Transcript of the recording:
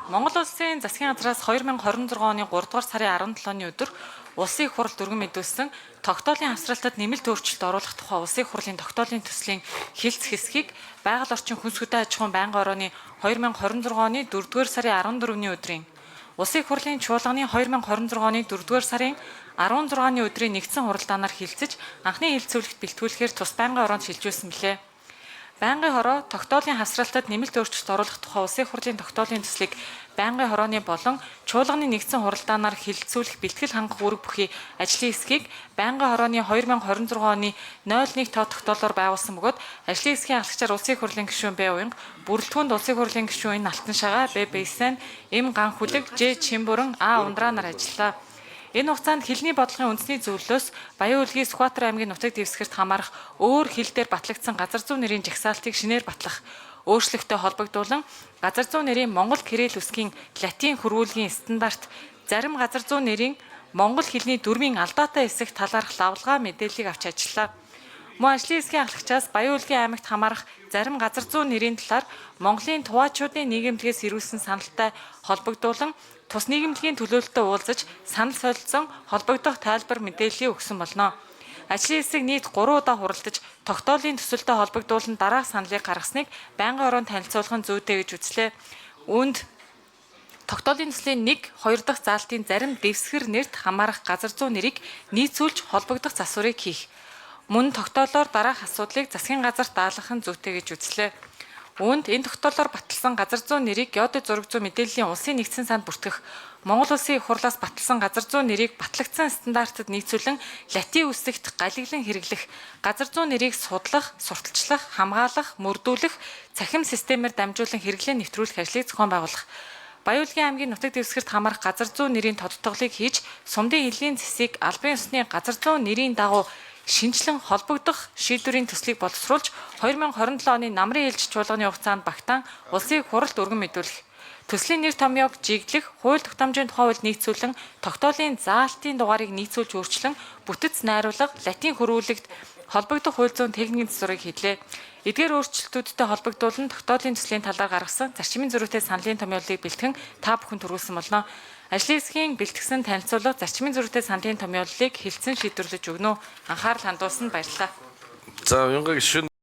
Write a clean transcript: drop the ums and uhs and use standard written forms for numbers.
Монгол Улсын засгийн газраас 2026 оны 3 дугаар сарын 17-ны өдөр улсын их хурл дүргэн мэдүүлсэн тогтоолын хавсралтад нэмэлт өөрчлөлт оруулах тухай улсын их хурлын тогтоолын төслийн хэлц хэсгийг байгаль орчин хүнс хөдөө аж ахуйн байнгын орооны 2026 оны 4 дугаар сарын 14-ний өдрийн улсын их хурлын чуулганы 2026 оны 4 дугаар сарын 16-ны өдрийн нэгдсэн хуралдаанаар хилцэж анхны хэлцүүлэгт бэлтгүүлэхээр тус байнгын ороонд шилжүүлсэн билээ. Байнгын хороо тогтоолын хавсралтад нэмэлт өөрчлөлт оруулах тухай улсын их хурлын тогтоолын төслийг байнгын хорооны болон чуулганы нэгдсэн хуралдаанаар хилцүүлэх бэлтгэл хангах үүрэг бүхий ажлын хэсгийг байнгын хорооны 2026 оны 01 тоо тогтоолоор байгуулсан бөгөөд ажлын хэсгийн ахлагчаар улсын их хурлын гишүүн Б уянга, бүрэлдэхүүнд улсын их хурлын гишүүн Алтан Шагаа, Б Бэйсэн, М Ган Хүлэг, Ж Чимбүрэн, А Ундраа нар ажиллаа. Энэ хугацаанд хэлний бодлогын үндэсний зөвлөлөөс Баян Улгийн Сүхбаатар аймгийн нутаг дэвсгэрт хамаарах өөр хэл дээр батлагдсан газар зүйн нэрийн жагсаалтыг шинээр батлах, өөрчлөлттэй холбогдуулан газар зүйн нэрийн Монгол Кирилл үсгийн латин хөрвүүлгийн стандарт, зарим газар зүйн нэрийн Монгол хэлний дүрмийн алдаатай хэсэг талаарх лавлгаа мэдээллийг авч ажиллаа. Мөн ажлын хэсгийн ахлагчаас Баян Улгийн аймагт хамаарах зарим газар зүйн нэрийн талаар Монголын туваачуудын нийгэмлэгээс ирүүлсэн саналтай холбогдуулан тус нийгэмлэгийн төлөөлөлтөд уулзаж санал солилцсон холбогдох тайлбар мэдээллийг өгсөн болно. Ажлын хэсэг нийт 3 удаа хуралдаж тогтоолын төсөлтэй холбогдуулан дараах саналыг гаргасныг байнгын ороонд танилцуулах нь зүйтэй гэж үзлээ. Үүнд тогтоолын төслийн 1-2 дахь заалтын зарим дэвсгэр нэрт хамаарах газар зүйн нэрийг нийцүүлж холбогдох засварыг хийх. Мөн тогтоолоор дараах асуудлыг засгийн газарт даалгах нь зүйтэй гэж үзлээ. Үүнд энэ тогтоолоор баталсан газар зүйн нэрийг геодет зураг зүйн мэдээллийн улсын нэгдсэн санд бүртгэх, Монгол Улсын их хурлаас баталсан газар зүйн нэрийг батлагдсан стандартад нийцүүлэн латин үсэгт галиглан хэрэглэх, газар зүйн нэрийг судлах, сурталчлах, хамгаалах, мөрдүүлэх, цахим системээр дамжуулан хэрэглээ нэвтрүүлэх ажлыг зохион байгуулах. Баян Улгийн аймгийн нутаг дэвсгэрт хамаарах газар зүйн нэрийн тодтголыг хийж, сумдын элийн засгийг албан ёсны газар зүйн нэрийн дагуу шинжилэн холбогдох шийдвэрийн төслийг боловсруулж 2027 оны намрын ээлж чуулганы хугацаанд багтаан улсын хуралд өргөн мэдүүлэх. Төслийн нэр томьёог жиглэх, хууль тогтоомжийн тухай хууль нийцүүлэн, тогтоолын заалтын дугаарыг нийцүүлж өөрчлөн, бүтэц найруулга, латин хөрвүүлэгт холбогдох хууль зүйн техникийн засварыг хийлээ. Эдгээр өөрчлөлтүүдтэй холбогдуулан тогтоолын төслийн талаар гаргасан зарчмын зөрүүтэй саналын томьёолыг бэлтгэн та бүхэн төрүүлсэн болно. Ажлын хэсгийн бэлтгэсэн танилцуулга зарчмын зөрүүтэй саналын томьёолыг хэлтсэн шийдвэрлэж өгнө. Анхаарал хандуулсанд баярлалаа. За, уянга гишүүн